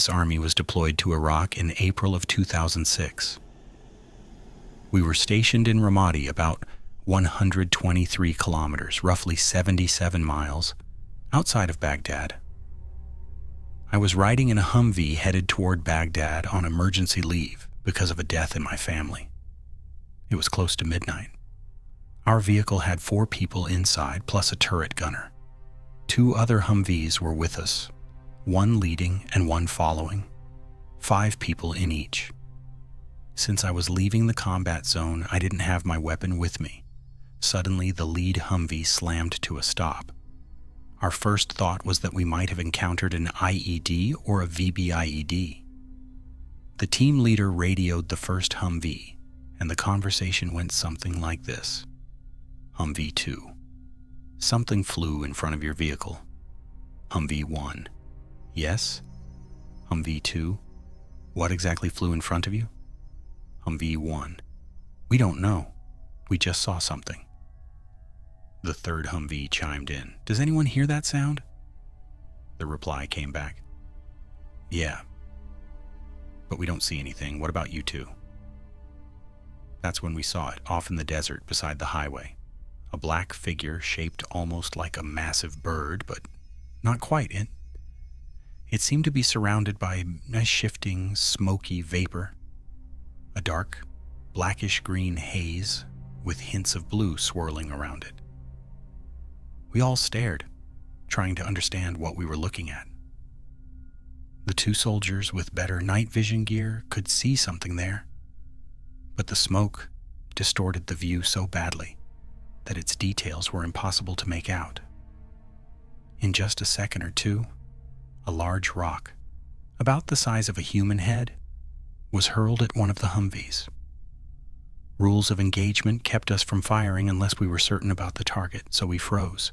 U.S. Army was deployed to Iraq in April of 2006. We were stationed in Ramadi, about 123 kilometers, roughly 77 miles, outside of Baghdad. I was riding in a Humvee headed toward Baghdad on emergency leave because of a death in my family. It was close to midnight. Our vehicle had 4 people inside, plus a turret gunner. 2 other Humvees were with us, 1 leading and 1 following, 5 people in each. Since I was leaving the combat zone, I didn't have my weapon with me. Suddenly, the lead Humvee slammed to a stop. Our first thought was that we might have encountered an IED or a VBIED. The team leader radioed the first Humvee, and the conversation went something like this. Humvee 2. Something flew in front of your vehicle. Humvee 1. Yes? Humvee 2. What exactly flew in front of you? Humvee 1. We don't know. We just saw something. The third Humvee chimed in. Does anyone hear that sound? The reply came back. Yeah. But we don't see anything. What about you two? That's when we saw it, off in the desert beside the highway. A black figure shaped almost like a massive bird, but not quite. It seemed to be surrounded by a shifting, smoky vapor. A dark, blackish-green haze with hints of blue swirling around it. We all stared, trying to understand what we were looking at. The 2 soldiers with better night vision gear could see something there, but the smoke distorted the view so badly that its details were impossible to make out. In just a second or two, a large rock, about the size of a human head, was hurled at one of the Humvees. Rules of engagement kept us from firing unless we were certain about the target, so we froze,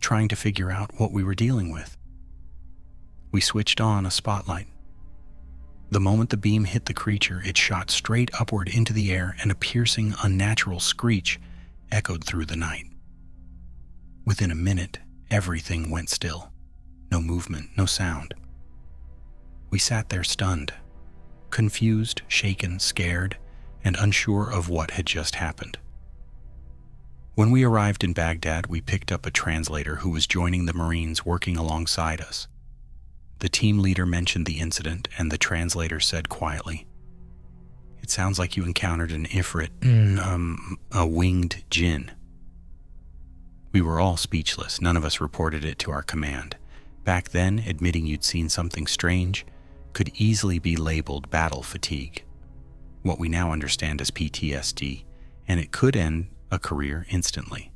trying to figure out what we were dealing with. We switched on a spotlight. The moment the beam hit the creature, it shot straight upward into the air, and a piercing, unnatural screech echoed through the night. Within a minute, everything went still. No movement, no sound. We sat there stunned, confused, shaken, scared, and unsure of what had just happened. When we arrived in Baghdad, we picked up a translator who was joining the Marines working alongside us. The team leader mentioned the incident, and the translator said quietly, "It sounds like you encountered an ifrit, a winged jinn." We were all speechless. None of us reported it to our command. Back then, admitting you'd seen something strange could easily be labeled battle fatigue, what we now understand as PTSD, and it could end a career instantly.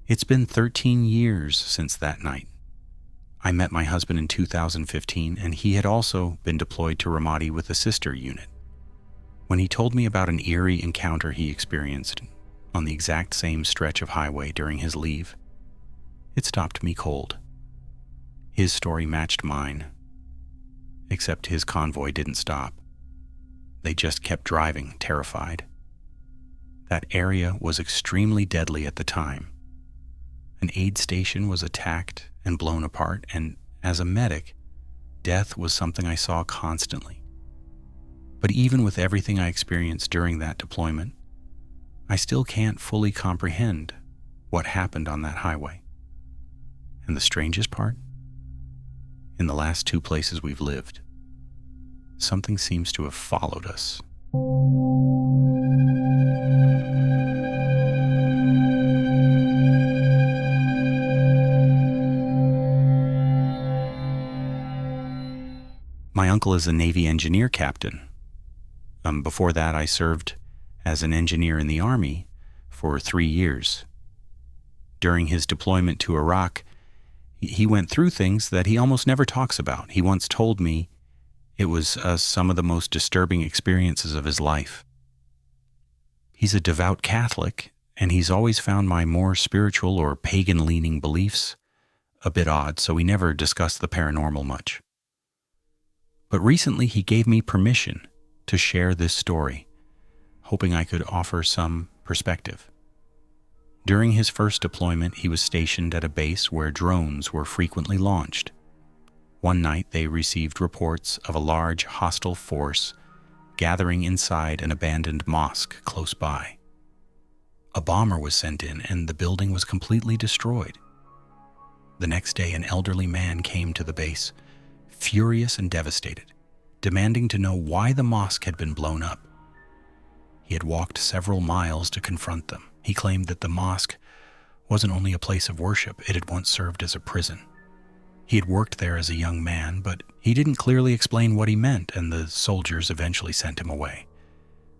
It's been 13 years since that night. I met my husband in 2015, and he had also been deployed to Ramadi with a sister unit. When he told me about an eerie encounter he experienced on the exact same stretch of highway during his leave, it stopped me cold. His story matched mine, except his convoy didn't stop. They just kept driving, terrified. That area was extremely deadly at the time. An aid station was attacked and blown apart, and as a medic, death was something I saw constantly. But even with everything I experienced during that deployment, I still can't fully comprehend what happened on that highway. And the strangest part? In the last 2 places we've lived, something seems to have followed us. My uncle is a Navy engineer captain. Before that, I served as an engineer in the Army for 3 years. During his deployment to Iraq, he went through things that he almost never talks about. He once told me it was some of the most disturbing experiences of his life. He's a devout Catholic, and he's always found my more spiritual or pagan-leaning beliefs a bit odd, so we never discussed the paranormal much. But recently he gave me permission to share this story, hoping I could offer some perspective. During his first deployment, he was stationed at a base where drones were frequently launched. One night they received reports of a large hostile force gathering inside an abandoned mosque close by. A bomber was sent in and the building was completely destroyed. The next day, an elderly man came to the base, furious and devastated, demanding to know why the mosque had been blown up. He had walked several miles to confront them. He claimed that the mosque wasn't only a place of worship, it had once served as a prison. He had worked there as a young man, but he didn't clearly explain what he meant, and the soldiers eventually sent him away.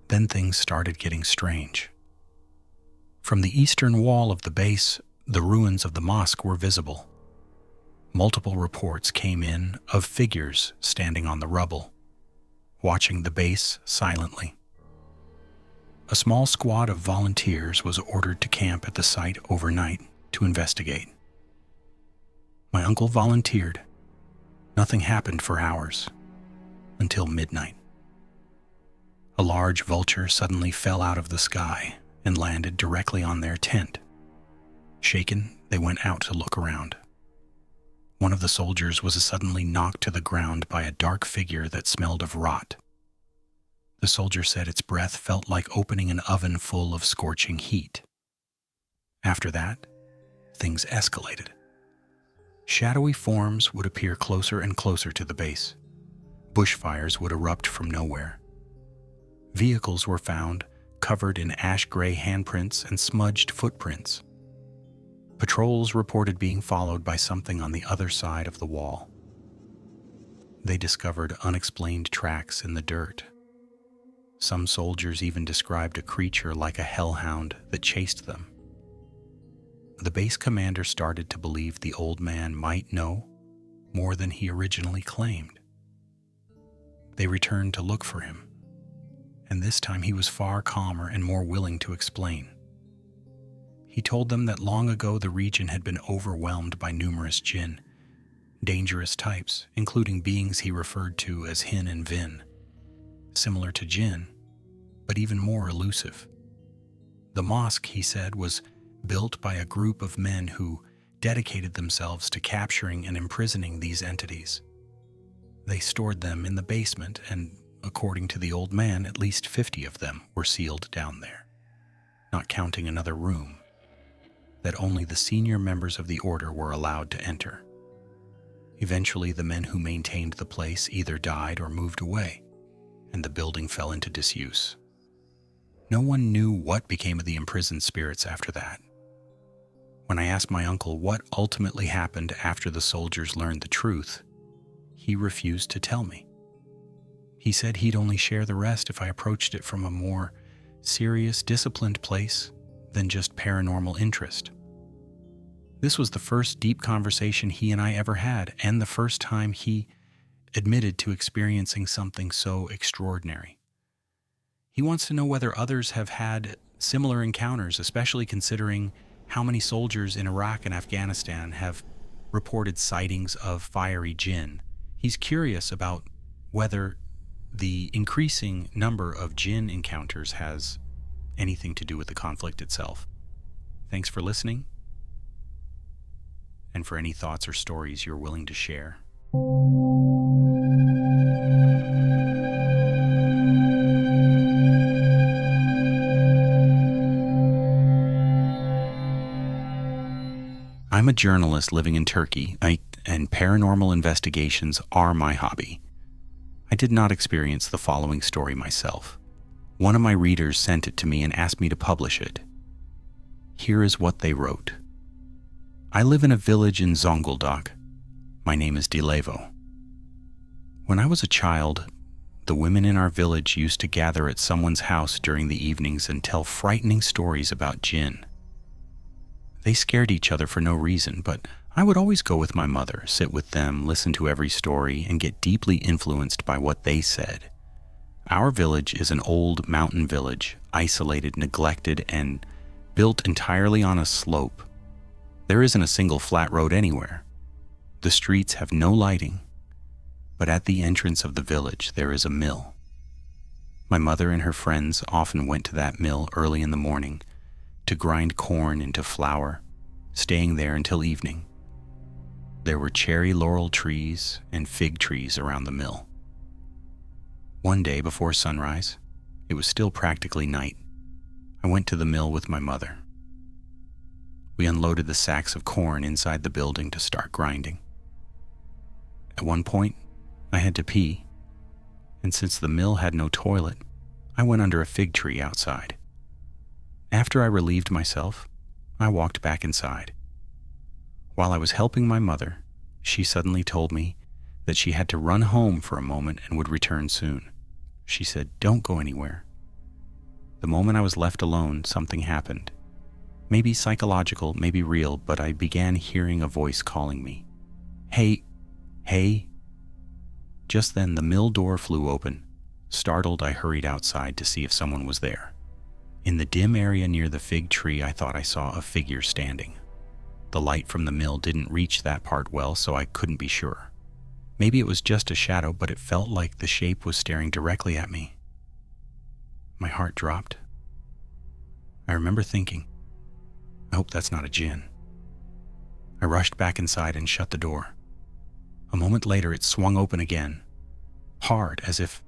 Then things started getting strange. From the eastern wall of the base, the ruins of the mosque were visible. Multiple reports came in of figures standing on the rubble, watching the base silently. A small squad of volunteers was ordered to camp at the site overnight to investigate. My uncle volunteered. Nothing happened for hours, until midnight. A large vulture suddenly fell out of the sky and landed directly on their tent. Shaken, they went out to look around. One of the soldiers was suddenly knocked to the ground by a dark figure that smelled of rot. The soldier said its breath felt like opening an oven full of scorching heat. After that, things escalated. Shadowy forms would appear closer and closer to the base. Bushfires would erupt from nowhere. Vehicles were found covered in ash-gray handprints and smudged footprints. Patrols reported being followed by something on the other side of the wall. They discovered unexplained tracks in the dirt. Some soldiers even described a creature like a hellhound that chased them. The base commander started to believe the old man might know more than he originally claimed. They returned to look for him, and this time he was far calmer and more willing to explain. He told them that long ago the region had been overwhelmed by numerous jinn, dangerous types, including beings he referred to as hin and vin, similar to jinn, but even more elusive. The mosque, he said, was built by a group of men who dedicated themselves to capturing and imprisoning these entities. They stored them in the basement, and according to the old man, at least 50 of them were sealed down there, not counting another room that only the senior members of the order were allowed to enter. Eventually, the men who maintained the place either died or moved away, and the building fell into disuse. No one knew what became of the imprisoned spirits after that. When I asked my uncle what ultimately happened after the soldiers learned the truth, he refused to tell me. He said he'd only share the rest if I approached it from a more serious, disciplined place than just paranormal interest. This was the first deep conversation he and I ever had, and the first time he admitted to experiencing something so extraordinary. He wants to know whether others have had similar encounters, especially considering how many soldiers in Iraq and Afghanistan have reported sightings of fiery jinn. He's curious about whether the increasing number of jinn encounters has anything to do with the conflict itself. Thanks for listening, and for any thoughts or stories you're willing to share. I'm a journalist living in Turkey, and paranormal investigations are my hobby. I did not experience the following story myself. One of my readers sent it to me and asked me to publish it. Here is what they wrote. I live in a village in Zonguldak. My name is Dilevo. When I was a child, the women in our village used to gather at someone's house during the evenings and tell frightening stories about jinn. They scared each other for no reason, but I would always go with my mother, sit with them, listen to every story, and get deeply influenced by what they said. Our village is an old mountain village, isolated, neglected, and built entirely on a slope. There isn't a single flat road anywhere. The streets have no lighting, but at the entrance of the village there is a mill. My mother and her friends often went to that mill early in the morning to grind corn into flour, staying there until evening. There were cherry laurel trees and fig trees around the mill. One day before sunrise, it was still practically night, I went to the mill with my mother. We unloaded the sacks of corn inside the building to start grinding. At one point, I had to pee, and since the mill had no toilet, I went under a fig tree outside. After I relieved myself, I walked back inside. While I was helping my mother, she suddenly told me that she had to run home for a moment and would return soon. She said, "Don't go anywhere." The moment I was left alone, something happened. Maybe psychological, maybe real, but I began hearing a voice calling me. Hey, hey. Just then, the mill door flew open. Startled, I hurried outside to see if someone was there. In the dim area near the fig tree, I thought I saw a figure standing. The light from the mill didn't reach that part well, so I couldn't be sure. Maybe it was just a shadow, but it felt like the shape was staring directly at me. My heart dropped. I remember thinking, I hope that's not a jinn. I rushed back inside and shut the door. A moment later, it swung open again, hard, as if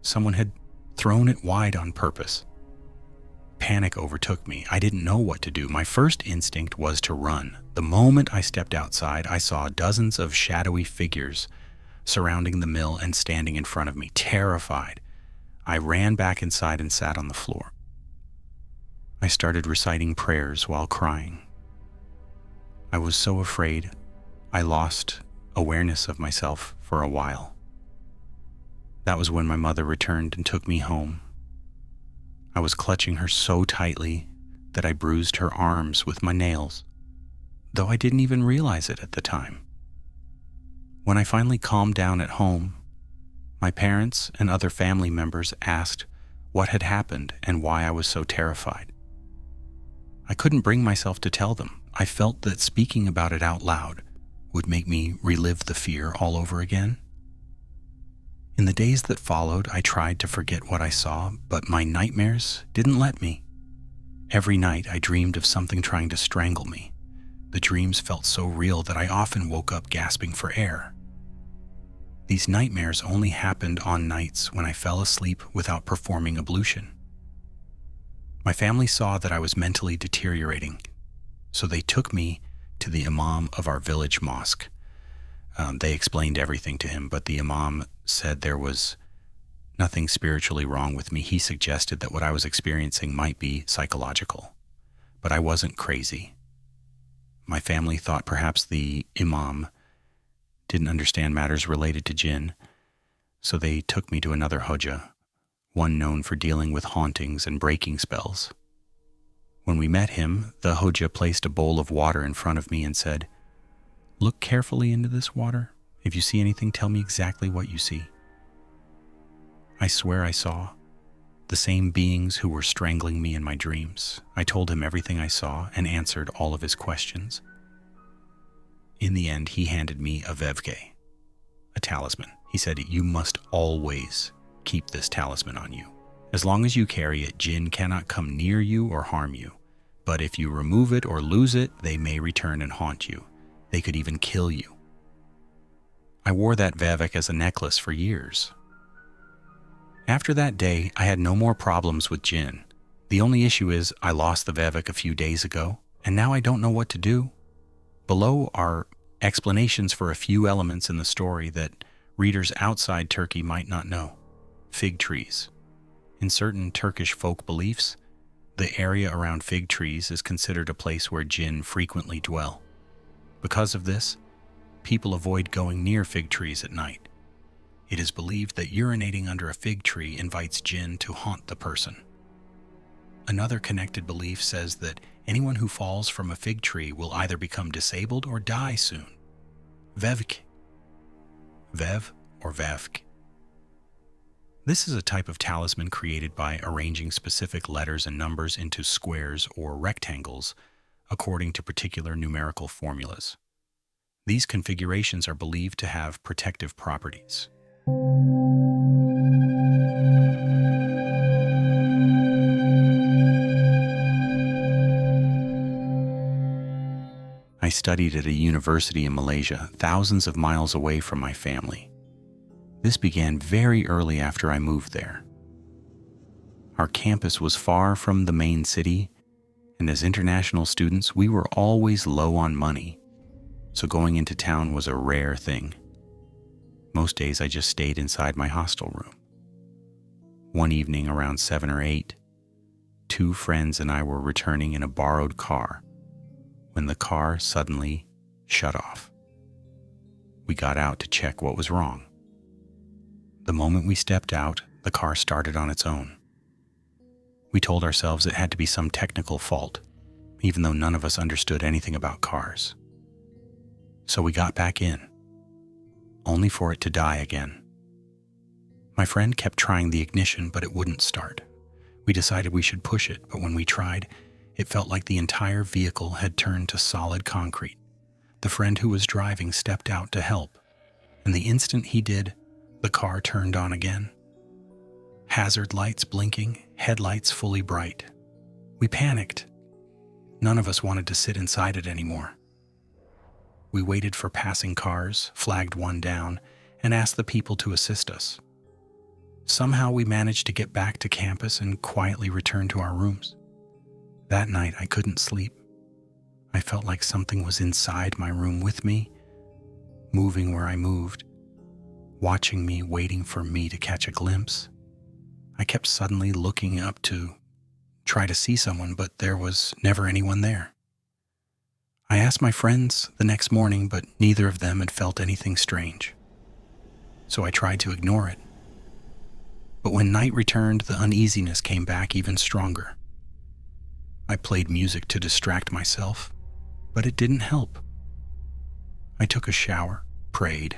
someone had thrown it wide on purpose. Panic overtook me. I didn't know what to do. My first instinct was to run. The moment I stepped outside, I saw dozens of shadowy figures surrounding the mill and standing in front of me. Terrified, I ran back inside and sat on the floor. I started reciting prayers while crying. I was so afraid, I lost awareness of myself for a while. That was when my mother returned and took me home. I was clutching her so tightly that I bruised her arms with my nails, though I didn't even realize it at the time. When I finally calmed down at home, my parents and other family members asked what had happened and why I was so terrified. I couldn't bring myself to tell them. I felt that speaking about it out loud would make me relive the fear all over again. In the days that followed, I tried to forget what I saw, but my nightmares didn't let me. Every night, I dreamed of something trying to strangle me. The dreams felt so real that I often woke up gasping for air. These nightmares only happened on nights when I fell asleep without performing ablution. My family saw that I was mentally deteriorating, so they took me to the imam of our village mosque. They explained everything to him, but the imam said there was nothing spiritually wrong with me. He suggested that what I was experiencing might be psychological, but I wasn't crazy. My family thought perhaps the imam didn't understand matters related to jinn, so they took me to another hoja, one known for dealing with hauntings and breaking spells. When we met him, the hoja placed a bowl of water in front of me and said, "Look carefully into this water. If you see anything, tell me exactly what you see." I swear I saw the same beings who were strangling me in my dreams. I told him everything I saw and answered all of his questions. In the end, he handed me a vevke, a talisman. He said, "You must always keep this talisman on you. As long as you carry it, jinn cannot come near you or harm you. But if you remove it or lose it, they may return and haunt you. They could even kill you." I wore that vevek as a necklace for years. After that day, I had no more problems with jinn. The only issue is I lost the vevek a few days ago, and now I don't know what to do. Below are explanations for a few elements in the story that readers outside Turkey might not know. Fig trees. In certain Turkish folk beliefs, the area around fig trees is considered a place where jinn frequently dwell. Because of this, people avoid going near fig trees at night. It is believed that urinating under a fig tree invites jinn to haunt the person. Another connected belief says that anyone who falls from a fig tree will either become disabled or die soon. Vevk. Vev or Vevk. This is a type of talisman created by arranging specific letters and numbers into squares or rectangles according to particular numerical formulas. These configurations are believed to have protective properties. I studied at a university in Malaysia, thousands of miles away from my family. This began very early after I moved there. Our campus was far from the main city, and as international students, we were always low on money, so going into town was a rare thing. Most days I just stayed inside my hostel room. One evening around 7 or 8, 2 friends and I were returning in a borrowed car when the car suddenly shut off. We got out to check what was wrong. The moment we stepped out, the car started on its own. We told ourselves it had to be some technical fault, even though none of us understood anything about cars. So we got back in, only for it to die again. My friend kept trying the ignition, but it wouldn't start. We decided we should push it, but when we tried, it felt like the entire vehicle had turned to solid concrete. The friend who was driving stepped out to help, and the instant he did, the car turned on again. Hazard lights blinking, headlights fully bright. We panicked. None of us wanted to sit inside it anymore. We waited for passing cars, flagged one down, and asked the people to assist us. Somehow we managed to get back to campus and quietly return to our rooms. That night I couldn't sleep. I felt like something was inside my room with me, moving where I moved, watching me, waiting for me to catch a glimpse. I kept suddenly looking up to try to see someone, but there was never anyone there. I asked my friends the next morning, but neither of them had felt anything strange. So I tried to ignore it. But when night returned, the uneasiness came back even stronger. I played music to distract myself, but it didn't help. I took a shower, prayed,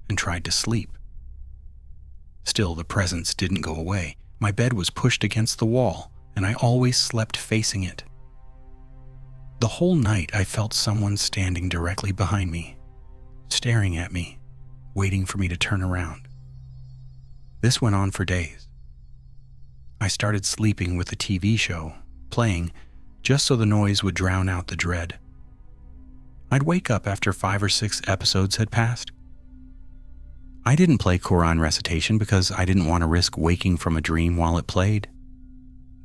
and tried to sleep. Still, the presence didn't go away. My bed was pushed against the wall, and I always slept facing it. The whole night I felt someone standing directly behind me, staring at me, waiting for me to turn around. This went on for days. I started sleeping with the TV show playing just so the noise would drown out the dread. I'd wake up after 5 or 6 episodes had passed. I didn't play Quran recitation because I didn't want to risk waking from a dream while it played.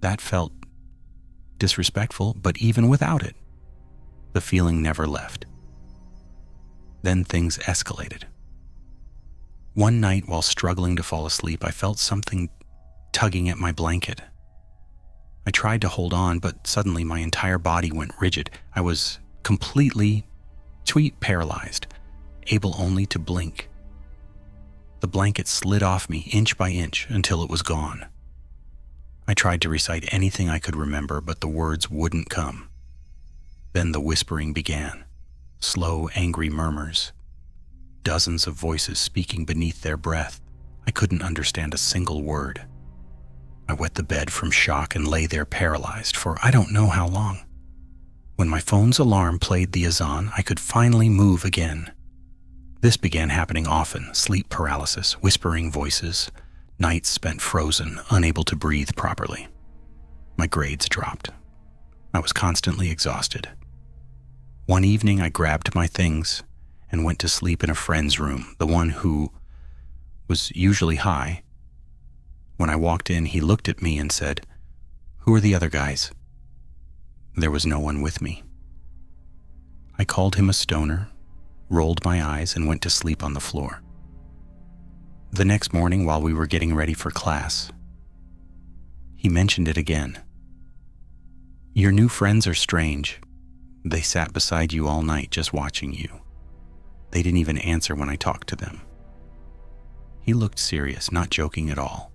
That felt disrespectful, but even without it, the feeling never left. Then things escalated. One night while struggling to fall asleep, I felt something tugging at my blanket. I tried to hold on, but suddenly my entire body went rigid. I was completely paralyzed, able only to blink. The blanket slid off me inch by inch until it was gone. I tried to recite anything I could remember, but the words wouldn't come. Then the whispering began, slow, angry murmurs, dozens of voices speaking beneath their breath. I couldn't understand a single word. I wet the bed from shock and lay there paralyzed for I don't know how long. When my phone's alarm played the azan, I could finally move again. This began happening often: sleep paralysis, whispering voices, nights spent frozen, unable to breathe properly. My grades dropped. I was constantly exhausted. One evening I grabbed my things and went to sleep in a friend's room, the one who was usually high. When I walked in, he looked at me and said, "Who are the other guys?" There was no one with me. I called him a stoner, rolled my eyes, and went to sleep on the floor. The next morning, while we were getting ready for class, he mentioned it again. "Your new friends are strange. They sat beside you all night just watching you. They didn't even answer when I talked to them." He looked serious, not joking at all.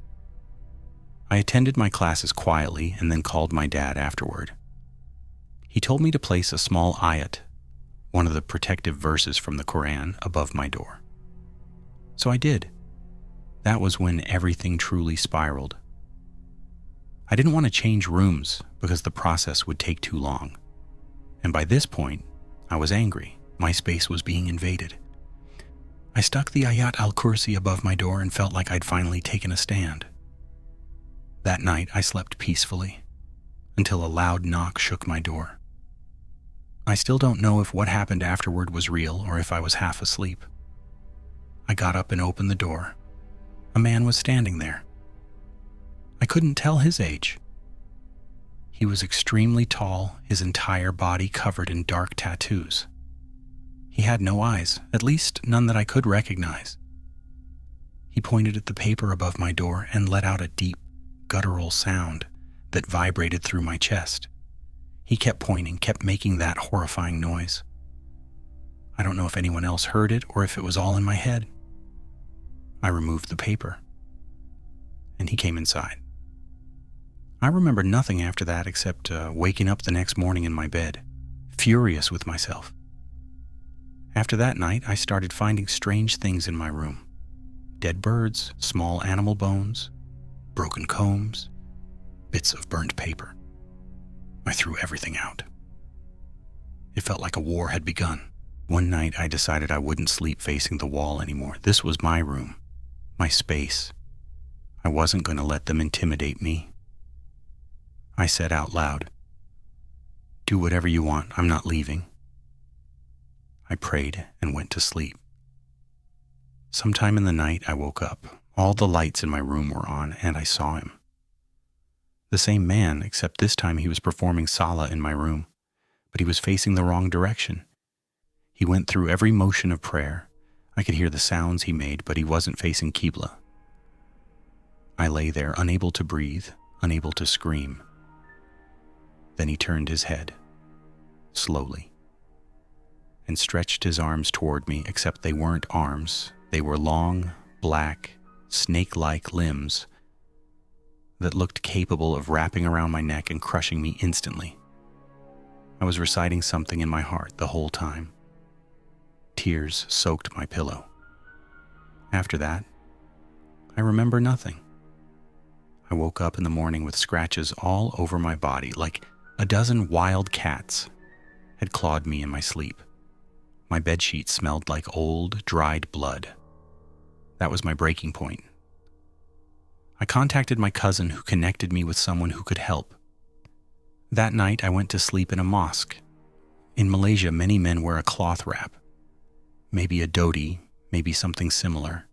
I attended my classes quietly and then called my dad afterward. He told me to place a small ayat, one of the protective verses from the Quran, above my door. So I did. That was when everything truly spiraled. I didn't want to change rooms because the process would take too long. And by this point, I was angry. My space was being invaded. I stuck the Ayat al-Kursi above my door and felt like I'd finally taken a stand. That night, I slept peacefully until a loud knock shook my door. I still don't know if what happened afterward was real or if I was half asleep. I got up and opened the door. A man was standing there. I couldn't tell his age. He was extremely tall, his entire body covered in dark tattoos. He had no eyes, at least none that I could recognize. He pointed at the paper above my door and let out a deep, guttural sound that vibrated through my chest. He kept pointing, kept making that horrifying noise. I don't know if anyone else heard it or if it was all in my head. I removed the paper, and he came inside. I remember nothing after that except waking up the next morning in my bed, furious with myself. After that night, I started finding strange things in my room. Dead birds, small animal bones, broken combs, bits of burnt paper. I threw everything out. It felt like a war had begun. One night, I decided I wouldn't sleep facing the wall anymore. This was my room, my space. I wasn't going to let them intimidate me. I said out loud, "Do whatever you want, I'm not leaving." I prayed and went to sleep. Sometime in the night, I woke up. All the lights in my room were on, and I saw him. The same man, except this time he was performing salah in my room, but he was facing the wrong direction. He went through every motion of prayer. I could hear the sounds he made, but he wasn't facing Qibla. I lay there, unable to breathe, unable to scream. Then he turned his head, slowly, and stretched his arms toward me, except they weren't arms. They were long, black, snake-like limbs that looked capable of wrapping around my neck and crushing me instantly. I was reciting something in my heart the whole time. Tears soaked my pillow. After that, I remember nothing. I woke up in the morning with scratches all over my body, like a dozen wild cats had clawed me in my sleep. My bedsheet smelled like old, dried blood. That was my breaking point. I contacted my cousin who connected me with someone who could help. That night, I went to sleep in a mosque. In Malaysia, many men wear a cloth wrap, maybe a dhoti, maybe something similar,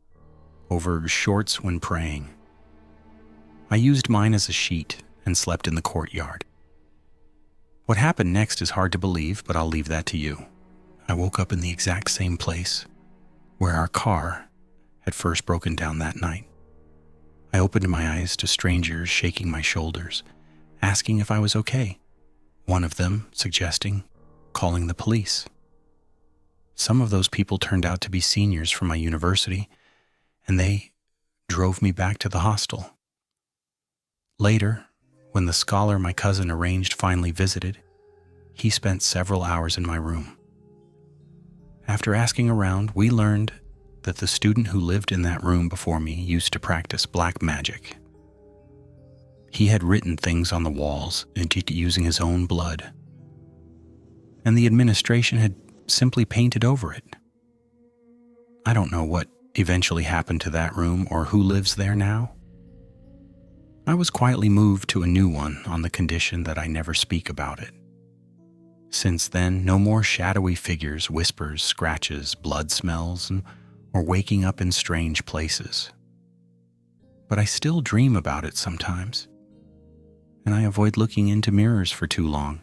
over shorts when praying. I used mine as a sheet and slept in the courtyard. What happened next is hard to believe, but I'll leave that to you. I woke up in the exact same place where our car had first broken down that night. I opened my eyes to strangers shaking my shoulders, asking if I was okay. One of them suggesting calling the police. Some of those people turned out to be seniors from my university, and they drove me back to the hostel. Later, when the scholar my cousin arranged finally visited, he spent several hours in my room. After asking around, we learned that the student who lived in that room before me used to practice black magic. He had written things on the walls using his own blood, and the administration had simply painted over it. I don't know what eventually happened to that room or who lives there now. I was quietly moved to a new one on the condition that I never speak about it. Since then, no more shadowy figures, whispers, scratches, blood smells, or waking up in strange places. But I still dream about it sometimes, and I avoid looking into mirrors for too long.